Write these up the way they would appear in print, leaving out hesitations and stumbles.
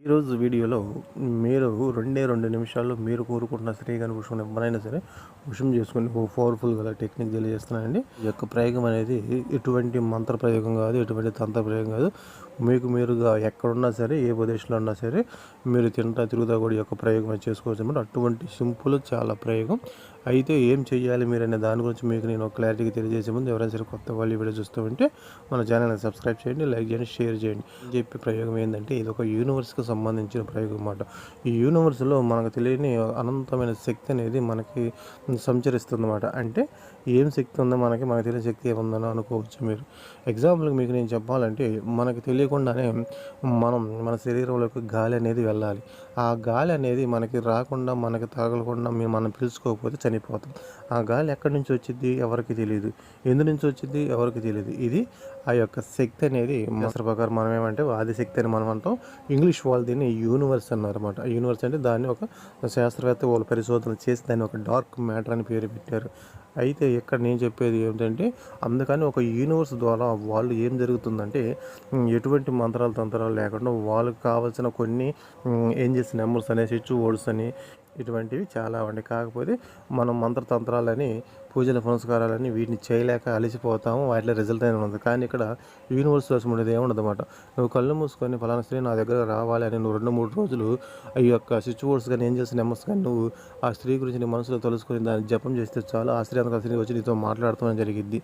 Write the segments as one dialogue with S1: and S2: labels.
S1: ఈరోజు వీడియోలో మీరు 2 నిమిషాల్లో మీరు కోరుకుంటున్న స్త్రీ కానీ పురుషుని ఎవరైనా సరే వశం చేసుకుని ఒక పవర్ఫుల్ గల టెక్నిక్ తెలియజేస్తున్నానండి. ఈ యొక్క ప్రయోగం అనేది ఎటువంటి మంత్ర ప్రయోగం కాదు, ఎటువంటి తంత్ర ప్రయోగం కాదు. మీకు మీరుగా ఎక్కడున్నా సరే, ఏ ప్రదేశంలో ఉన్నా సరే మీరు తిరుగుతా కూడా ఈ యొక్క ప్రయోగం అనేది చేసుకోవచ్చు అన్నమాట. అటువంటి సింపుల్ చాలా ప్రయోగం. అయితే ఏం చేయాలి మీరు అనే దాని గురించి మీకు నేను క్లారిటీగా తెలియజేసే ముందు ఎవరైనా సరే కొత్త వాళ్ళు ఈ వీడియో చూస్తూ ఉంటే మన ఛానల్ని సబ్స్క్రైబ్ చేయండి, లైక్ చేయండి, షేర్ చేయండి. చెప్పే ప్రయోగం ఏంటంటే ఇది ఒక యూనివర్స్కి సంబంధించిన ప్రయోగం అన్నమాట. ఈ యూనివర్స్లో మనకు తెలియని అనంతమైన శక్తి అనేది మనకి సంచరిస్తుంది అన్నమాట. అంటే ఏం శక్తి ఉందో మనకు తెలియని శక్తి ఏముందని అనుకోవచ్చు మీరు. ఎగ్జాంపుల్కి మీకు నేను చెప్పాలంటే మనకు తెలియకుండానే మన శరీరంలోకి గాలి అనేది వెళ్ళాలి. ఆ గాలి అనేది మనకి రాకుండా, మనకి తగలకుండా మనం పిలుచుకోకపోతే చనిపోతాం. ఆ గాలి ఎక్కడి నుంచి వచ్చింది ఎవరికి తెలియదు, ఎందు నుంచి వచ్చింది ఎవరికి తెలియదు. ఇది ఆ యొక్క శక్తి అనేది శాస్త్ర ప్రకారం మనం ఏమంటే ఆదిశక్తి అని మనం అంటాం. ఇంగ్లీష్ వాళ్ళు దీన్ని యూనివర్స్ అన్నారన్నమాట. యూనివర్స్ అంటే దాన్ని ఒక శాస్త్రవేత్త వాళ్ళు పరిశోధన చేసి దాన్ని ఒక డార్క్ మ్యాటర్ అని పేరు పెట్టారు. అయితే ఇక్కడ నేను చెప్పేది ఏమిటంటే అందుకని ఒక యూనివర్స్ ద్వారా వాళ్ళు ఏం జరుగుతుందంటే ఎటువంటి మంత్రాలు తంత్రాలు లేకుండా వాళ్ళకి కావాల్సిన కొన్ని ఏంజెల్స్ నెంబర్స్ అనే స్విచ్ బోర్డ్స్ అని ఇటువంటివి చాలా ఉన్నాయి. కాకపోతే మనం మంత్రతంత్రాలని, పూజల పునస్కారాలని వీటిని చేయలేక అలసిపోతాము. వాటిలో రిజల్ట్ అనేది ఉండదు. కానీ ఇక్కడ యూనివర్స్ కోసం ఉండేది ఏముండదు అన్నమాట. నువ్వు కళ్ళు మూసుకొని ఫలానా స్త్రీ నా దగ్గర రావాలి అని నువ్వు 2-3 రోజులు ఈ యొక్క స్విచ్ బోర్డ్స్ కానీ, ఏంజెల్స్ నెంబర్స్ కానీ నువ్వు ఆ స్త్రీ గురించి నీ మనసులో తెలుసుకొని దాన్ని జపం చేస్తే చాలు. ఆ స్త్రీ అంత స్త్రీ వచ్చి నీతో మాట్లాడుతూ జరిగిద్ది.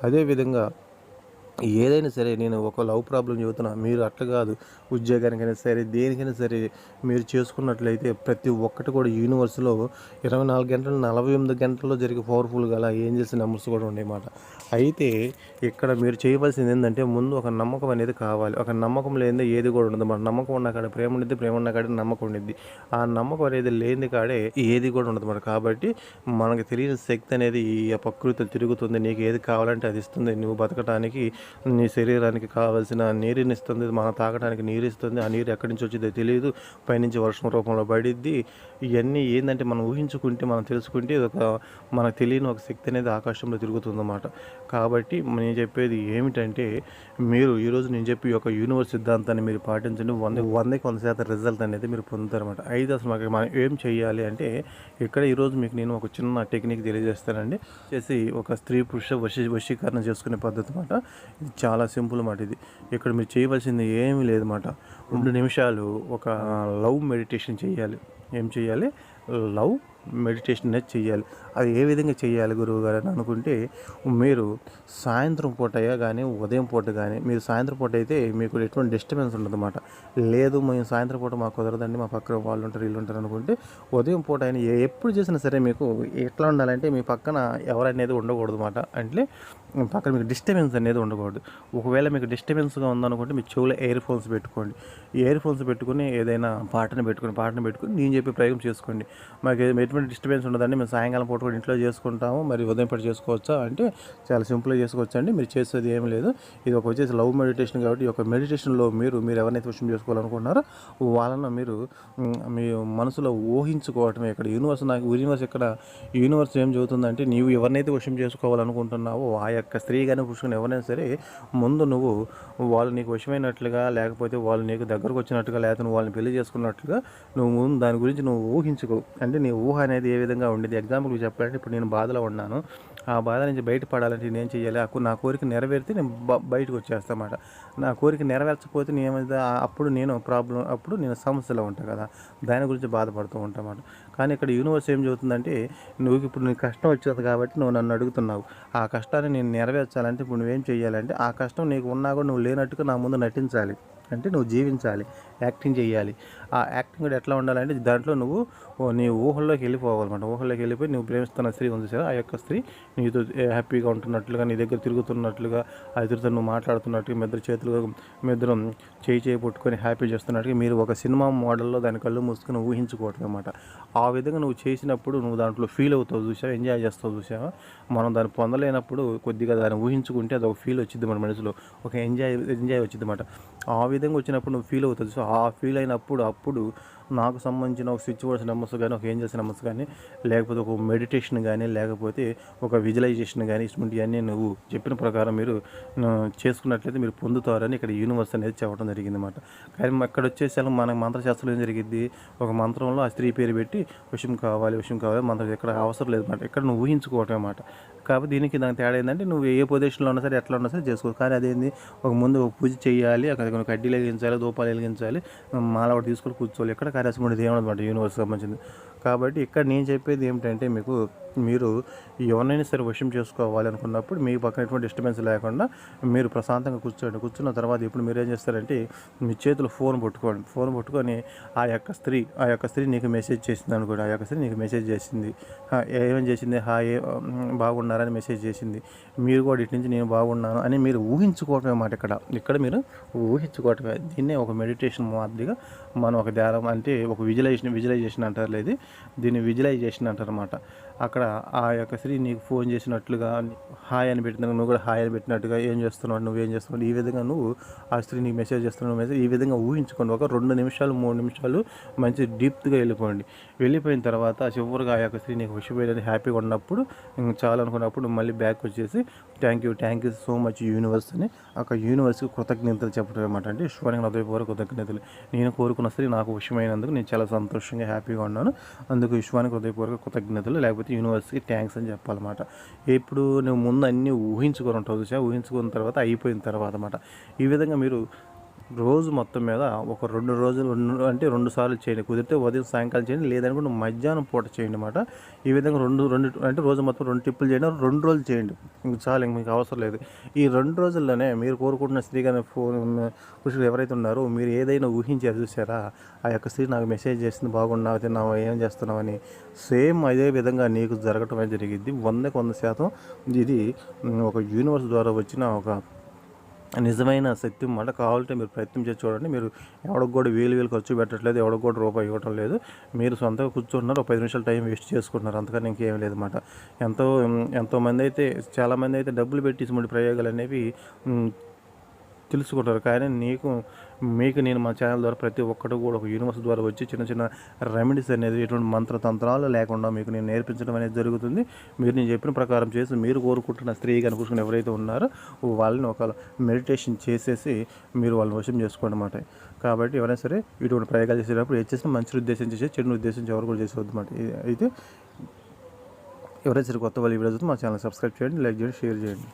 S1: అదేవిధంగా ఏదైనా సరే నేను ఒక లవ్ ప్రాబ్లం చెబుతున్నా, మీరు అట్లా కాదు, ఉద్యోగానికైనా సరే దేనికైనా సరే మీరు చేసుకున్నట్లయితే ప్రతి ఒక్కటి కూడా యూనివర్స్లో 24 గంటలు 48 గంటల్లో జరిగే పవర్ఫుల్ గల ఏంజెల్స్ నెంబర్స్ కూడా ఉండేమాట. అయితే ఇక్కడ మీరు చేయవలసింది ఏంటంటే ముందు ఒక నమ్మకం అనేది కావాలి. ఒక నమ్మకం లేనిదే ఏది కూడా ఉండదు. మన నమ్మకం ఉన్న కాడ ప్రేమ ఉండిద్ది, ప్రేమ ఉన్న కాడ నమ్మకం ఉండిద్ది. ఆ నమ్మకం అనేది లేని కాడే ఏది కూడా ఉండదు అన్నమాట. కాబట్టి మనకు తెలియని శక్తి అనేది ఈ ప్రకృతిలో తిరుగుతుంది. నీకు ఏది కావాలంటే అది ఇస్తుంది. నువ్వు బతకడానికి నీ శరీరానికి కావాల్సిన నీరుని ఇస్తుంది, మనం తాగడానికి నీరు ఇస్తుంది. ఆ నీరు ఎక్కడి నుంచి వచ్చిందో తెలియదు, పైనుంచి వర్షం రూపంలో పడిద్ది. ఇవన్నీ ఏంటంటే మనం ఊహించుకుంటే, మనం తెలుసుకుంటే మనకు తెలియని ఒక శక్తి అనేది ఆకాశంలో తిరుగుతుందన్నమాట. కాబట్టి నేను చెప్పేది ఏమిటంటే మీరు ఈరోజు నేను చెప్పి ఒక యూనివర్స్ సిద్ధాంతాన్ని మీరు పాటించండి. 100% రిజల్ట్ అనేది మీరు పొందుతారన్నమాట. అయితే అసలు మనం ఏం చేయాలి అంటే ఇక్కడ ఈరోజు మీకు నేను ఒక చిన్న టెక్నిక్ తెలియజేస్తానండి. చేసి ఒక స్త్రీ పురుష వశీకరణ చేసుకునే పద్ధతి అన్నమాట. ఇది చాలా సింపుల్ అన్నమాట. ఇది ఇక్కడ మీరు చేయవలసింది ఏమీ లేదన్నమాట. 2 నిమిషాలు ఒక లవ్ మెడిటేషన్ చేయాలి. ఏం చేయాలి? లవ్ మెడిటేషన్ అనేది చేయాలి. అది ఏ విధంగా చేయాలి గురువు గారు అని అనుకుంటే మీరు సాయంత్రం పూట కానీ ఉదయం పూట కానీ, మీరు సాయంత్రం పూట అయితే మీకు ఎటువంటి డిస్టర్బెన్స్ ఉండదన్నమాట. లేదు మేము సాయంత్రం పూట మాకు కుదరదండి, మా పక్కన వాళ్ళు ఉంటారు వీళ్ళు ఉంటారు అనుకుంటే ఉదయం పూట అయినా ఎప్పుడు చేసినా సరే మీకు ఎట్లా ఉండాలంటే మీ పక్కన ఎవరనేది ఉండకూడదు అన్నమాట. అంటే పక్కన మీకు డిస్టర్బెన్స్ అనేది ఉండకూడదు. ఒకవేళ మీకు డిస్టర్బెన్స్గా ఉందనుకుంటే మీ చెవులో ఇయర్ ఫోన్స్ పెట్టుకోండి. ఇయర్ ఫోన్స్ పెట్టుకుని ఏదైనా పాటను పెట్టుకుని నేను చెప్పే ప్రయోగం చేసుకోండి. మాకు ఎటువంటి డిస్టర్బెన్స్ ఉండదండి, మేము సాయంకాలం పూట కూడా ఇంట్లో చేసుకుంటాము, మరి ఉదయం పూట చేసుకోవచ్చా అంటే చాలా సింపుల్గా చేసుకోవచ్చు అండి. మీరు చేసేది ఏం లేదు. ఇది ఒక వచ్చేసి లవ్ మెడిటేషన్ కాబట్టి ఈ యొక్క మెడిటేషన్లో మీరు ఎవరినైతే విషయం చేసుకోవాలనుకుంటున్నారో వాళ్ళను మీరు మీ మనసులో ఊహించుకోవటమే. ఇక్కడ యూనివర్స్ ఏం చెబుతుందంటే నీవు ఎవరినైతే విషయం చేసుకోవాలనుకుంటున్నావో ఆ యొక్క స్త్రీ కానీ పురుషుని ఎవరైనా సరే ముందు నువ్వు వాళ్ళు నీకు వశమైనట్లుగా, లేకపోతే వాళ్ళు నీకు దగ్గరకు వచ్చినట్టుగా, లేకపోతే నువ్వు వాళ్ళని పెళ్లి చేసుకున్నట్లుగా నువ్వు ముందు దాని గురించి నువ్వు ఊహించుకో. అంటే నీ ఊహ అనేది ఏ విధంగా ఉండేది. ఎగ్జాంపుల్కి చెప్పాలంటే ఇప్పుడు నేను బాధలో ఉన్నాను. ఆ బాధ నుంచి బయటపడాలంటే నేను చేయాలి? నా కోరిక నెరవేరితే నేను బయటకు వచ్చేస్తామాట. నా కోరిక నెరవేర్చకపోతే అప్పుడు నేను సమస్యలో ఉంటాను కదా, దాని గురించి బాధపడుతూ ఉంటామాట. కానీ ఇక్కడ యూనివర్స్ ఏం చెబుతుందంటే ఇప్పుడు నీకు కష్టం వచ్చింది కాబట్టి నువ్వు నన్ను అడుగుతున్నావు. ఆ కష్టాన్ని నేను నెరవేర్చాలంటే ఇప్పుడు నువ్వేం చేయాలంటే ఆ కష్టం నీకు ఉన్నా కూడా నువ్వు లేనట్టుగా నా ముందు నటించాలి. అంటే నువ్వు జీవించాలి, యాక్టింగ్ చేయాలి. ఆ యాక్టింగ్ కూడా ఎట్లా ఉండాలంటే దాంట్లో నువ్వు నీ ఊహల్లోకి వెళ్ళిపోవాలన్నమాట. ఊహల్లోకి వెళ్ళిపోయి నువ్వు ప్రేమిస్తున్న స్త్రీ ఉంది సార్, ఆ యొక్క స్త్రీ నీతో హ్యాపీగా ఉంటున్నట్లుగా, నీ దగ్గర తిరుగుతున్నట్లుగా, ఆ ఇద్దరితో నువ్వు మాట్లాడుతున్నట్టుగా, మీ ఇద్దరు చేయి పట్టుకొని హ్యాపీ చేస్తున్నట్టుగా మీరు ఒక సినిమా మోడల్లో దాని కళ్ళు మూసుకొని ఊహించుకోవటం అనమాట. ఆ విధంగా నువ్వు చేసినప్పుడు నువ్వు దాంట్లో ఫీల్ అవుతావు చూసావా, ఎంజాయ్ చేస్తావు చూసావా. మనం దాన్ని పొందలేనప్పుడు కొద్దిగా దాన్ని ఊహించుకుంటే అది ఒక ఫీల్ వచ్చింది మన మనసులో, ఒక ఎంజాయ్ వచ్చింది అన్నమాట. ఆ విధంగా వచ్చినప్పుడు నువ్వు ఫీల్ అవుతుంది. సో ఆ ఫీల్ అయినప్పుడు అప్పుడు నాకు సంబంధించిన ఒక స్విచ్ వర్డ్స్ నెంబర్స్ కానీ, ఒక ఏంజెల్స్ నెంబర్స్ కానీ, లేకపోతే ఒక మెడిటేషన్ కానీ, లేకపోతే ఒక విజువలైజేషన్ కానీ, ఇటువంటివన్నీ నువ్వు చెప్పిన ప్రకారం మీరు చేసుకున్నట్లయితే మీరు పొందుతారని ఇక్కడ యూనివర్స్ అనేది చెప్పడం జరిగిందన్నమాట. కానీ అక్కడ వచ్చేసరికి మనకు మంత్రశాస్త్రం ఏం జరిగింది, ఒక మంత్రంలో ఆ స్త్రీ పేరు పెట్టి విషయం కావాలి మంత్రం ఇక్కడ అవసరం లేదన్నమాట. ఇక్కడ నువ్వు ఊహించుకోవటం అన్నమాట. కాబట్టి దీనికి దానికి తేడా ఏంటంటే నువ్వు ఏ పొజిషన్లో ఉన్నా సరే, ఎట్లా ఉన్నా సరే చేసుకో. కానీ అదేంది, ఒక ముందు ఒక పూజ చేయాలి, అక్కడ కొన్ని కడ్డీలు వెలిగించాలి, ధూపాలు వెలిగించాలి, మాల ఒకటి తీసుకొని కూర్చోవాలి. ఎక్కడ కార్యక్రమం ఏమన్నమాట యూనివర్స్ సంబంధించింది. కాబట్టి ఇక్కడ నేను చెప్పేది ఏమిటంటే మీకు, మీరు ఎవరినైనా సరే వశం చేసుకోవాలి అనుకున్నప్పుడు మీ పక్కన ఎటువంటి డిస్టర్బెన్స్ లేకుండా మీరు ప్రశాంతంగా కూర్చున్న తర్వాత ఇప్పుడు మీరు ఏం చేస్తారంటే మీ చేతిలో ఫోన్ పట్టుకొని ఆ యొక్క స్త్రీ నీకు మెసేజ్ చేసింది అనుకోండి. ఆ యొక్క స్త్రీ నీకు మెసేజ్ చేసింది, ఏమేం చేసింది, హాయ్ బాగున్నారని మెసేజ్ చేసింది. మీరు కూడా ఇటు నుంచి నేను బాగున్నాను అని మీరు ఊహించుకోవటమే మాట. ఇక్కడ మీరు ఊహించుకోవటమే. దీన్నే ఒక మెడిటేషన్ మాదిరిగా మనం ఒక ధ్యానం అంటే ఒక విజువలైజేషన్ అంటారు లేదు, దీన్ని విజువలైజేషన్ అంటారు అన్నమాట. అక్కడ ఆ యొక్క స్త్రీ నీకు ఫోన్ చేసినట్లుగా హాయ్ అని పెట్టిన, నువ్వు కూడా హాయ్ అని పెట్టినట్టుగా ఏం చేస్తున్నావు, నువ్వేం చేస్తున్నావు, ఈ విధంగా నువ్వు ఆ స్త్రీ నీకు మెసేజ్ చేస్తున్నావు. ఈ విధంగా ఊహించుకోండి. ఒక 2 నిమిషాలు 3 నిమిషాలు మంచి డీప్గా వెళ్ళిపోయిన తర్వాత చివరిగా ఆ యొక్క స్త్రీ నీకు విషయపోయేది హ్యాపీగా ఉన్నప్పుడు, చాలా అనుకున్నప్పుడు మళ్ళీ బ్యాక్ వచ్చేసి thank you so much universe అని ఒక యూనివర్స్కి కృతజ్ఞతలు చెప్పడం అనమాట. అంటే విశ్వానికి హృదయపూర్వక కృతజ్ఞతలు. నేను కోరుకున్న స్త్రీ నాకు విషయమైనందుకు నేను చాలా సంతోషంగా హ్యాపీగా ఉన్నాను, అందుకు విశ్వానికి హృదయపూర్వక కృతజ్ఞతలు, లేకపోతే యూనివర్స్కి థ్యాంక్స్ అని చెప్పాలన్నమాట. ఇప్పుడు నువ్వు ముందు అన్నీ ఊహించుకొని ఉంటావు చూసా, ఊహించుకున్న తర్వాత అయిపోయిన తర్వాత అన్నమాట. ఈ విధంగా మీరు రోజు మొత్తం మీద ఒక 2 రోజులు అంటే 2 సార్లు చేయండి. కుదిరితే ఉదయం సాయంకాలం చేయండి, లేదనుకుంటే మధ్యాహ్నం పూట చేయండి అన్నమాట. ఈ విధంగా రెండు అంటే రోజు మొత్తం 2 టిప్పులు చేయండి, 2 రోజులు చేయండి. ఇంక చాలు, ఇంక మీకు అవసరం లేదు. ఈ 2 రోజుల్లోనే మీరు కోరుకుంటున్న స్త్రీ కానీ పురుషులు ఎవరైతే ఉన్నారో మీరు ఏదైనా ఊహించారు చూసారా, ఆ యొక్క స్త్రీ నాకు మెసేజ్ చేసింది, బాగున్నావు, తిన్నావు, ఏం చేస్తున్నావు అని, సేమ్ అదే విధంగా నీకు జరగటం అనేది జరిగింది. 100% ఇది ఒక యూనివర్స్ ద్వారా వచ్చిన ఒక నిజమైన శక్తి అన్నమాట. కావాలంటే మీరు ప్రయత్నం చేసి చూడండి. మీరు ఎవరికి కూడా వేలు ఖర్చు పెట్టట్లేదు, ఎవరికి కూడా రూపాయి ఇవ్వటం లేదు. మీరు సొంతంగా కూర్చుంటున్నారు, ఒక 10 నిమిషాలు టైం వేస్ట్ చేసుకుంటున్నారు, అంతకన్నా ఇంకేం లేదన్నమాట. ఎంతోమంది అయితే, చాలామంది అయితే డబ్బులు పెట్టి ఇటువంటి ప్రయోగాలు అనేవి తెలుసుకుంటారు. కానీ మీకు నేను మా ఛానల్ ద్వారా ప్రతి ఒక్కటి కూడా ఒక యూనివర్స్ ద్వారా వచ్చి చిన్న చిన్న రెమెడీస్ అనేది ఎటువంటి మంత్రతంత్రాలు లేకుండా మీకు నేను నేర్పించడం అనేది జరుగుతుంది. మీరు నేను చెప్పిన ప్రకారం చేసి మీరు కోరుకుంటున్న స్త్రీ కనుకుంటున్న ఎవరైతే ఉన్నారో వాళ్ళని ఒక మెడిటేషన్ చేసేసి మీరు వాళ్ళని వశం చేసుకోండి అన్నమాట. కాబట్టి ఎవరైనా సరే ఇటువంటి ప్రయోగాలు చేసేటప్పుడు చేసిన మంచి ఉద్దేశం చేసి చెడు ఉద్దేశించి ఎవరు కూడా చేసేవద్దు అన్నమాట. అయితే ఎవరైనా సరే కొత్త వాళ్ళు ఈ వీడియో చూస్తే మా ఛానల్ సబ్స్క్రైబ్ చేయండి, లైక్ చేయండి, షేర్ చేయండి.